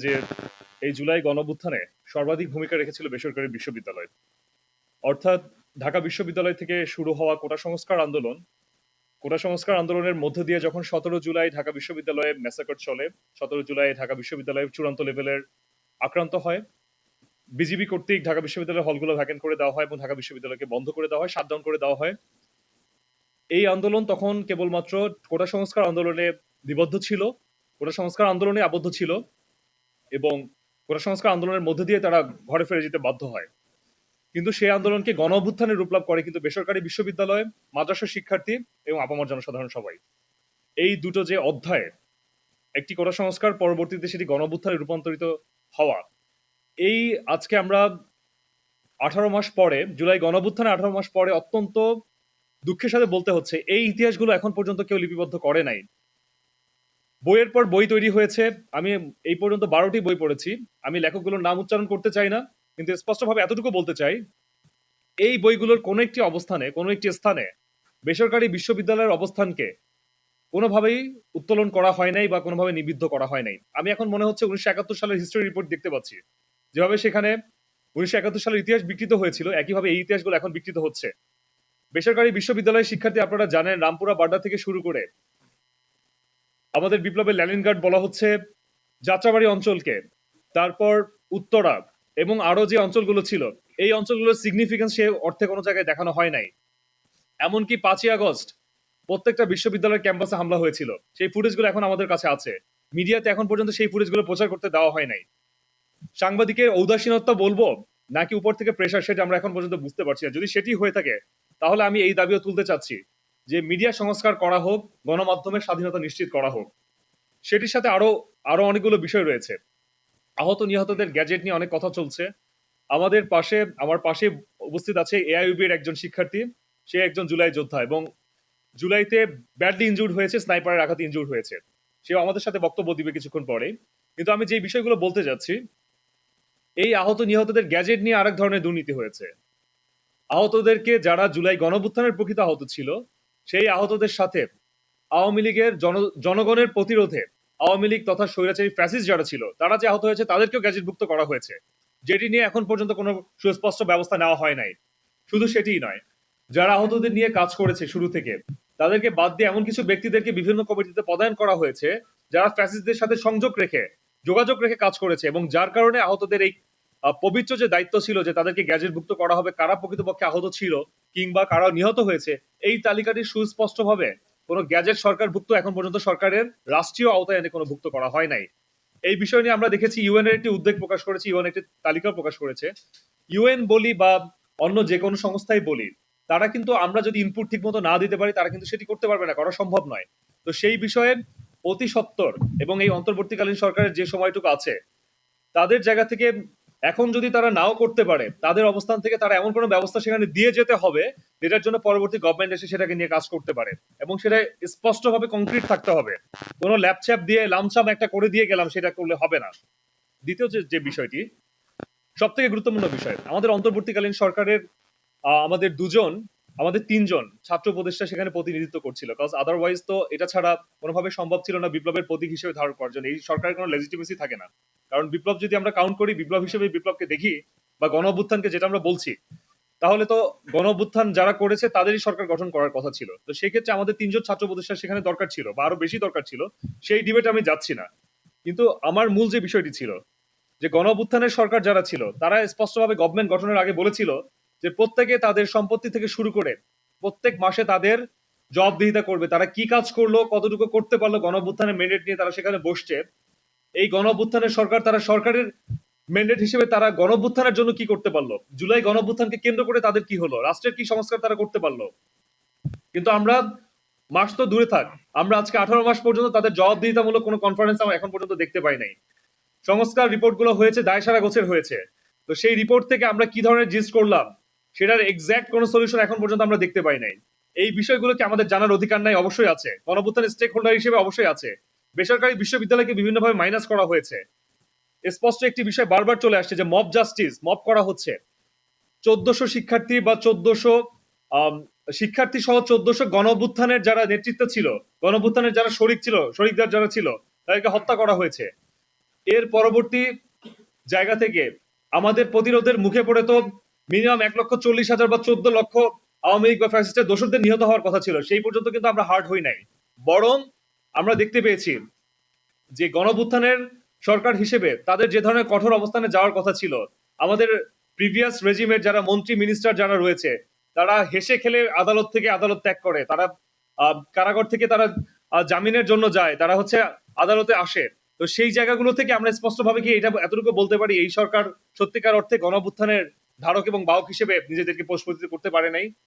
যে এই জুলাই গণঅভ্যুত্থানে সর্বাধিক ভূমিকা রেখেছিল বেসরকারি বিশ্ববিদ্যালয়। অর্থাৎ ঢাকা বিশ্ববিদ্যালয় থেকে শুরু হওয়া কোটা সংস্কার আন্দোলনের মধ্য দিয়ে যখন ১৭ জুলাই ঢাকা বিশ্ববিদ্যালয়ে ম্যাসাকার চলে, ১৭ জুলাই ঢাকা বিশ্ববিদ্যালয়ে চূড়ান্ত লেভেলের আক্রান্ত হয়। বিজিবি কর্তৃক ঢাকা বিশ্ববিদ্যালয়ের হলগুলো ভ্যাকেন্ট করে দেওয়া হয় এবং ঢাকা বিশ্ববিদ্যালয়কে বন্ধ করে দেওয়া হয়, শাটডাউন করে দেওয়া হয়। এই আন্দোলন তখন কেবলমাত্র কোটা সংস্কার আন্দোলনে নিবদ্ধ ছিল, কোটা সংস্কার আন্দোলনে আবদ্ধ ছিল এবং কোটা সংস্কার আন্দোলনের মধ্য দিয়ে তারা ঘরে ফিরে যেতে বাধ্য হয়। কিন্তু সেই আন্দোলনকে গণ অভ্যুত্থানে রূপ লাভ করে কিন্তু বেসরকারি বিশ্ববিদ্যালয়, মাদ্রাসা শিক্ষার্থী এবং আপামর জনসাধারণ সবাই। এই দুটো যে অধ্যায়, একটি কোটা সংস্কার, পরবর্তীতে সেটি গণ অভ্যুত্থানে রূপান্তরিত হওয়া, এই আজকে আমরা 18 মাস পরে, জুলাই গণ অভ্যুত্থানে 18 মাস পরে অত্যন্ত দুঃখের সাথে বলতে হচ্ছে এই ইতিহাসগুলো এখন পর্যন্ত কেউ লিপিবদ্ধ করে নাই। বইয়ের পর বই তৈরি হয়েছে। আমি এই পর্যন্ত 12টি বই পড়েছি। আমি লেখকগুলোর নাম উচ্চারণ করতে চাই না, কিন্তু স্পষ্টভাবে এতটুকু বলতে চাই, এই বইগুলোর কোনো একটি অবস্থানে, কোনো একটি স্থানে বেসরকারি বিশ্ববিদ্যালয়ের অবস্থানকে কোনোভাবেই উত্তোলন করা হয় নাই বা কোনোভাবে নিবৃদ্ধ করা হয় নাই। আমি এখন মনে হচ্ছে 1971 সালের হিস্ট্রি রিপোর্ট দেখতে পাচ্ছি। যেভাবে সেখানে 1971 সালের ইতিহাস বিকৃত হয়েছিল, একইভাবে এই ইতিহাসগুলো এখন বিকৃত হচ্ছে। বেসরকারি বিশ্ববিদ্যালয়ের শিক্ষার্থী আপনারা জানেন, রামপুরা বাড্ডা থেকে শুরু করে আমাদের বিপ্লবের ল্যানিনগ্রাড বলা হচ্ছে, যাত্রাবাড়ি অঞ্চলকে, তারপর উত্তরা এবং আরো যে অঞ্চলগুলো ছিল, এই অঞ্চলগুলোর সিগনিফিকেন্স সে অর্থে কোনো জায়গায় দেখানো হয় নাই। এমনকি 5ই আগস্ট প্রত্যেকটা বিশ্ববিদ্যালয়ের ক্যাম্পাসে হামলা হয়েছিল, সেই ফুটেজগুলো এখন আমাদের কাছে আছে। মিডিয়াতে এখন পর্যন্ত সেই ফুটেজগুলো প্রচার করতে দেওয়া হয় নাই। সাংবাদিকের ঔদাসীনতা বলবো নাকি উপর থেকে প্রেশার, সেটা আমরা এখন পর্যন্ত বুঝতে পারছি না। যদি সেটি হয়ে থাকে, তাহলে আমি এই দাবিও তুলতে চাচ্ছি যে মিডিয়া সংস্কার করা হোক, গণমাধ্যমের স্বাধীনতা নিশ্চিত করা হোক। সেটির সাথে আরো আরো অনেকগুলো বিষয় রয়েছে। আহত নিহতদের গ্যাজেট নিয়ে অনেক কথা চলছে। আমার পাশে উপস্থিত আছে এআইইউবির একজন শিক্ষার্থী। সে একজন জুলাই যোদ্ধা এবং জুলাইতে ব্যাডলি ইনজুর্ড হয়েছে, স্নাইপারের আঘাতে ইনজুর্ড হয়েছে। সেও আমাদের সাথে বক্তব্য দিবে কিছুক্ষণ পরে। কিন্তু আমি যে বিষয়গুলো বলতে যাচ্ছি, এই আহত নিহতদের গ্যাজেট নিয়ে আরেক ধরনের দুর্নীতি হয়েছে। আহতদেরকে, যারা জুলাই গণঅভ্যুত্থানের প্রকৃত আহত ছিল, সেই আহতদের সাথে আওয়ামী লীগের জনগণের প্রতিরোধে আওয়ামী লীগ তথা স্বৈরাচারী ফ্যাসিস্ট যারা ছিল, তারা যে আহত হয়েছে তাদেরকেও গ্যাজেটভুক্ত করা হয়েছে, যেটি নিয়ে এখন পর্যন্ত কোনো সুস্পষ্ট ব্যবস্থা নেওয়া হয় নাই। শুধু সেটিই নয়, যারা আহতদের নিয়ে কাজ করেছে শুরু থেকে, তাদেরকে বাদ দিয়ে এমন কিছু ব্যক্তিদেরকে বিভিন্ন কমিটিতে পদায়ন করা হয়েছে, যারা ফ্যাসিস্টদের সাথে যোগাযোগ রেখে কাজ করেছে এবং যার কারণে আহতদের এই পবিত্র যে দায়িত্ব ছিল যে তাদেরকে গ্যাজেটভুক্ত করা হবে, কারা প্রকৃতপক্ষে আহত ছিল কিংবা কারা নিহত হয়েছে, এই তালিকাটি সুস্পষ্টভাবে কোনো গ্যাজেট সরকারভুক্ত এখন পর্যন্ত সরকারের রাষ্ট্রীয় আওতায় এনে কোনো ভুক্ত করা হয় নাই। এই বিষয় নিয়ে আমরা দেখেছি ইউএন এর একটি উদ্বেগ প্রকাশ করেছে, ইউএন একটি তালিকা প্রকাশ করেছে। ইউএন বলি বা অন্য যে কোনো সংস্থাই বলি, তারা কিন্তু আমরা যদি ইনপুট ঠিক মতো না দিতে পারি, তারা কিন্তু সেটি করতে পারবে না, করা সম্ভব নয়। তো সেই বিষয়ে অতি সত্বর এবং এই অন্তর্বর্তীকালীন সরকারের যে সময়টুকু আছে, তাদের জায়গা থেকে এখন যদি তারা নাও করতে পারে, তাদের অবস্থান থেকে তারা এমন কোনো ব্যবস্থা সেখানে দিয়ে যেতে হবে, যেটার জন্য পরবর্তী গভর্নমেন্ট এসে সেটাকে নিয়ে কাজ করতে পারে এবং সেটা স্পষ্টভাবে কংক্রিট থাকতে হবে। কোনো ল্যাপচ্যাপ দিয়ে লামসাম একটা করে দিয়ে গেলাম, সেটা করলে হবে না। দ্বিতীয় যে বিষয়টি, সব থেকে গুরুত্বপূর্ণ বিষয়, আমাদের অন্তর্বর্তীকালীন সরকারের আমাদের তিনজন ছাত্র উপদেষ্টা সেখানে প্রতিনিধিত্ব করছিল, কজ আদারওয়াইজ তো এটা ছাড়া কোনোভাবে সম্ভব ছিল না বিপ্লবের প্রতীক হিসেবে ধারণ করার জন্য। এই সরকারের কোনো লেজিটিমেসি থাকে না, কারণ বিপ্লব যদি আমরা কাউন্ট করি, বিপ্লব হিসেবে বিপ্লবকে দেখি বা গণ অভ্যুত্থানকে যেটা আমরা বলছি, তাহলে তো গণ অভ্যুত্থান যারা করেছে তাদেরই সরকার গঠন করার কথা ছিল। তো সেই ক্ষেত্রে আমাদের তিনজন ছাত্র উপদেষ্টা সেখানে দরকার ছিল বা আরো বেশি দরকার ছিল। সেই ডিবেটে আমি যাচ্ছি না, কিন্তু আমার মূল যে বিষয়টি ছিল, যে গণ অভ্যুত্থানের সরকার যারা ছিল, তারা স্পষ্টভাবে গভর্নমেন্ট গঠনের আগে বলেছিল যে প্রত্যেকে তাদের সম্পত্তি থেকে শুরু করে প্রত্যেক মাসে তাদের জবাবদিহিতা করবে, তারা কি কাজ করলো, কতটুকু করতে পারলো, গণ অভ্যুত্থানের ম্যান্ডেট নিয়ে তারা সেখানে বসছে। এই গণ অভ্যুত্থানের সরকার, তারা সরকারের ম্যান্ডেট হিসেবে তারা গণ অভ্যুত্থানের জন্য কি করতে পারলো, জুলাই গণ অভ্যুত্থানকে কেন্দ্র করে তাদের কি হলো, রাষ্ট্রের কি সংস্কার তারা করতে পারলো। কিন্তু আমরা, মাস তো দূরে থাক, আমরা আজকে 18 মাস পর্যন্ত তাদের জবাবদিহিতামূলক কোনো কনফারেন্স আমরা এখন পর্যন্ত দেখতে পাই নাই। সংস্কার রিপোর্ট গুলো হয়েছে, দায়সারা গোছের হয়েছে। তো সেই রিপোর্ট থেকে আমরা কি ধরনের জিস্ট করলাম, সেটার এক্সাক্ট কোন সলিউশন এখন পর্যন্ত আমরা দেখতে পাই নাই। এই বিষয়গুলোকে আমাদের জানার অধিকার নাই, অবশ্যই আছে, গণঅভ্যুত্থানের স্টেক হোল্ডার হিসেবে অবশ্যই আছে। বেসরকারি বিশ্ববিদ্যালয়কে বিভিন্নভাবে মাইনাস করা হয়েছে। স্পষ্ট একটি বিষয় বারবার চলে আসছে যে মব জাস্টিস, মব করা হচ্ছে। 1400 শিক্ষার্থী বা 1400 শিক্ষার্থী সহ 1400 গণ অভ্যুত্থানের যারা নেতৃত্ব ছিল, গণ অভ্যুত্থানের যারা শরিকদার যারা ছিল, তাদেরকে হত্যা করা হয়েছে। এর পরবর্তী জায়গা থেকে আমাদের প্রতিরোধের মুখে পড়ে তো মিনিমাম 1,40,000 বা 14 লক্ষ আওয়ামী লীগ বা ফ্যাসিস্টের দোসরদের নিহত হওয়ার কথা ছিল। সেই পর্যন্ত কিন্তু আমরা হার্ড হই নাই, বরং আমরা দেখতে পেয়েছি যে গণভুত্থানের সরকার হিসেবে তাদের যে ধরনের কঠোর অবস্থানে যাওয়ার কথা ছিল, আমাদের প্রিভিয়াস রেজিমের যারা মন্ত্রী মিনিস্টার যারা রয়েছে তারা হেসে খেলে আদালত থেকে আদালত ত্যাগ করে, তারা কারাগার থেকে তারা জামিনের জন্য যায়, তারা হচ্ছে আদালতে আসে। তো সেই জায়গাগুলো থেকে আমরা স্পষ্টভাবে কি এটা এতটুকু বলতে পারি এই সরকার সত্যিকার অর্থে গণভুত্থানের ধারক এবং বাহক হিসেবে নিজেদেরকে প্রস্ফুটিত করতে পারে নাই।